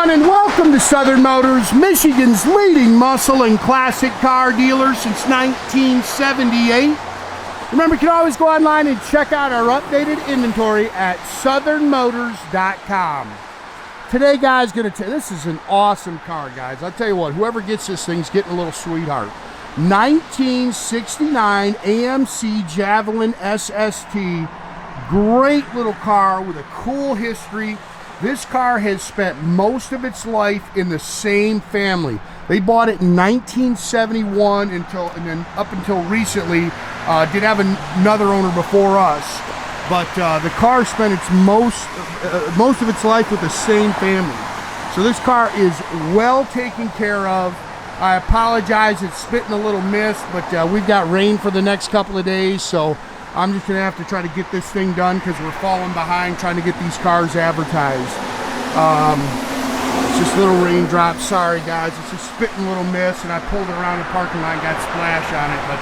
everyone, and welcome to Southern Motors, Michigan's leading muscle and classic car dealer since 1978. Remember, you can always go online and check out our updated inventory at southernmotors.com. Today, guys, this is an awesome car, guys. I'll tell you what, whoever gets this thing's getting a little sweetheart. 1969 AMC Javelin SST. Great little car with a cool history. This car has spent most of its life in the same family. They bought it in 1971 and then up until recently, did have another owner before us. But the car spent its most of its life with the same family. So this car is well taken care of. I apologize, it's spitting a little mist, but we've got rain for the next couple of days, so I'm just gonna have to try to get this thing done because we're falling behind trying to get these cars advertised. It's just little raindrops. Sorry, guys. It's just spitting a little mist, and I pulled it around the parking lot and got splash on it. But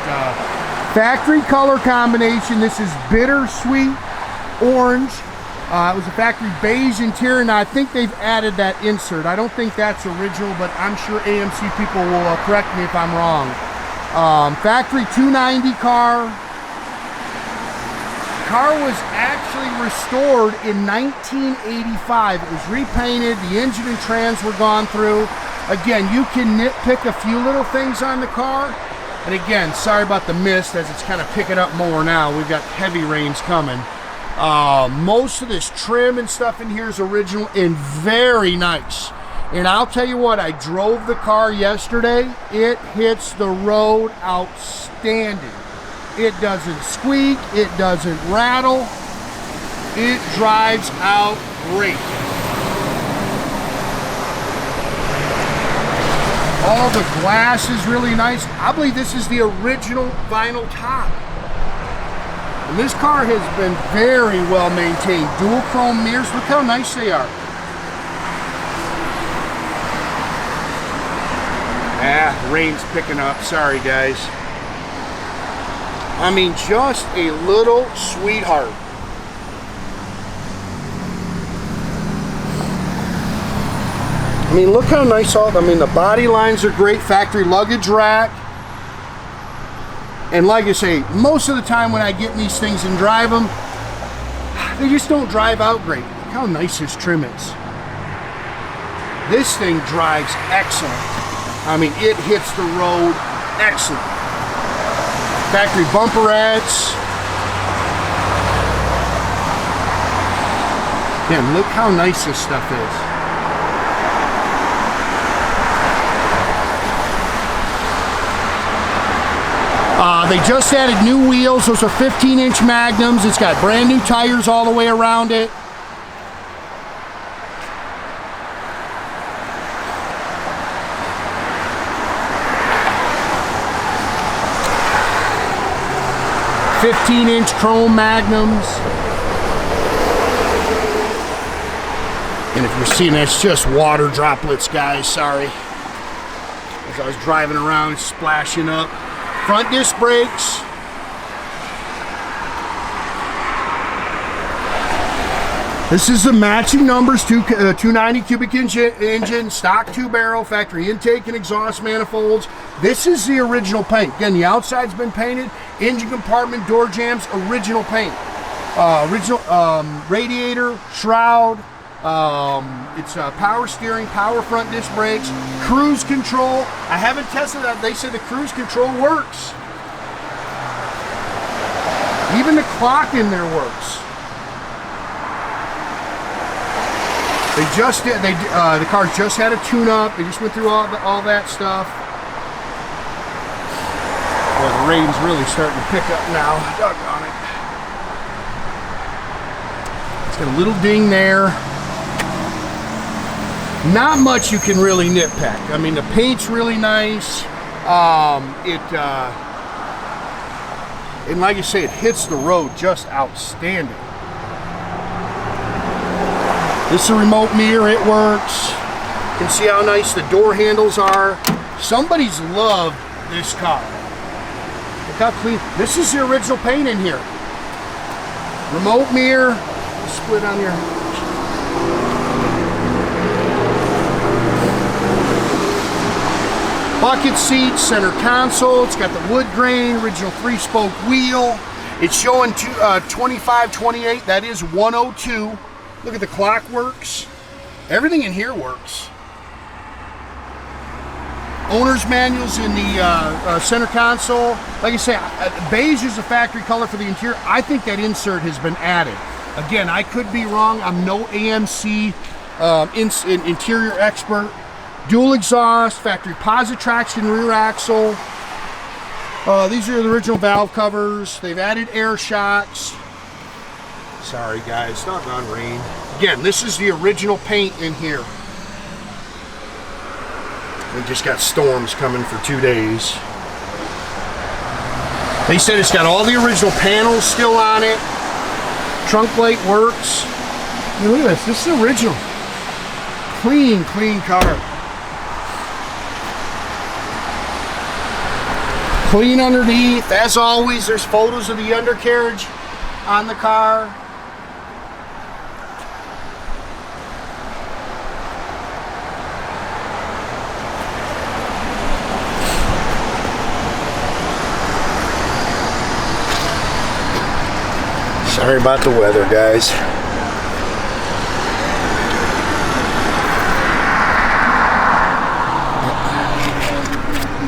factory color combination. This is Bittersweet orange. It was a factory beige interior, and I think they've added that insert. I don't think that's original, but I'm sure AMC people will correct me if I'm wrong. Factory 290 car. Car was actually restored in 1985. It was repainted, the engine and trans were gone through. Again, you can nitpick a few little things on the car. And again, sorry about the mist as it's kind of picking up more now. We've got heavy rains coming. Most of this trim and stuff in here is original and very nice. And I'll tell you what, I drove the car yesterday. It hits the road outstanding. It doesn't squeak, it doesn't rattle, it drives out great. All the glass is really nice. I believe this is the original vinyl top. And this car has been very well maintained. Dual chrome mirrors, look how nice they are. Rain's picking up, sorry guys. I mean, just a little sweetheart. I mean, look how nice the body lines are great. Factory luggage rack. And like I say, most of the time when I get in these things and drive them, they just don't drive out great. Look how nice this trim is. This thing drives excellent. I mean, it hits the road excellent. Factory bumperettes. Again, look how nice this stuff is. They just added new wheels. Those are 15-inch Magnums. It's got brand new tires all the way around it. "15-inch chrome Magnums." And if you're seeing that, it's just water droplets, guys. Sorry. As I was driving around, splashing up. Front disc brakes. This is the matching numbers, 290 cubic inch engine, stock 2-barrel, factory intake and exhaust manifolds. This is the original paint. Again, the outside's been painted. Engine compartment, door jambs, original paint. Original radiator, shroud. It's power steering, power front disc brakes, cruise control. I haven't tested that. They say the cruise control works. Even the clock in there works. They just did. The car just had a tune-up. They just went through all that stuff. Well, the rain's really starting to pick up now. Doggone it. It's got a little ding there. Not much you can really nitpick. I mean, the paint's really nice. And like I say, it hits the road just outstanding. This is a remote mirror, it works. You can see how nice the door handles are. Somebody's loved this car. Look how clean. This is the original paint in here. Remote mirror, split on your bucket seats, center console. It's got the wood grain, original 3-spoke wheel. It's showing 25/28. That is 102. Look at the clock works. Everything in here works. Owner's manuals in the center console. Like I say, beige is a factory color for the interior. I think that insert has been added. Again, I could be wrong. I'm no AMC interior expert. Dual exhaust, factory posi-traction rear axle. These are the original valve covers. They've added air shocks. Sorry guys, doggone rain. Again, this is the original paint in here. We just got storms coming for 2 days. They said it's got all the original panels still on it. Trunk light works. I mean, look at this. This is original. Clean, clean car. Clean underneath. As always, there's photos of the undercarriage on the car. Sorry about the weather, guys.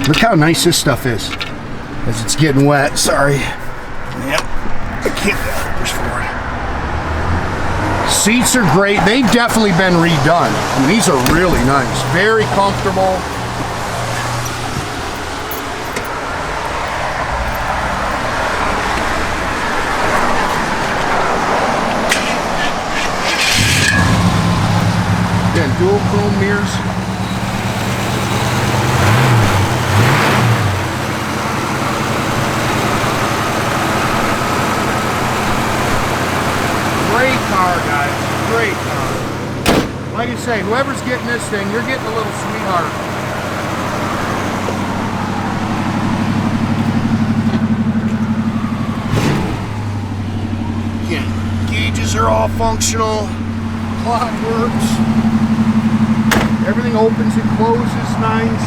Look how nice this stuff is as it's getting wet. Sorry. Yep. I can't push forward. Seats are great. They've definitely been redone. I mean, these are really nice. Very comfortable. Again, dual chrome mirrors. Great car, guys. Great car. Like I say, whoever's getting this thing, you're getting a little sweetheart. Again, gauges are all functional. Clock works. Everything opens and closes nice.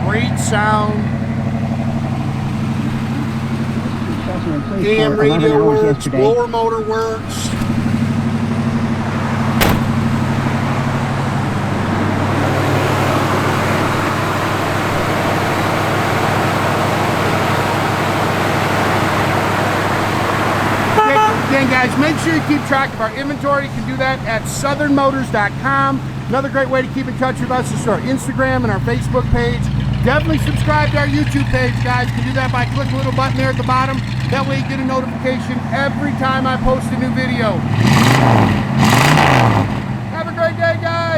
Great sound. AM radio works. Blower motor works. Again, guys, make sure you keep track of our inventory. You can do that at southernmotors.com. Another great way to keep in touch with us is through our Instagram and our Facebook page. Definitely subscribe to our YouTube page, guys. You can do that by clicking the little button there at the bottom. That way you get a notification every time I post a new video. Have a great day, guys.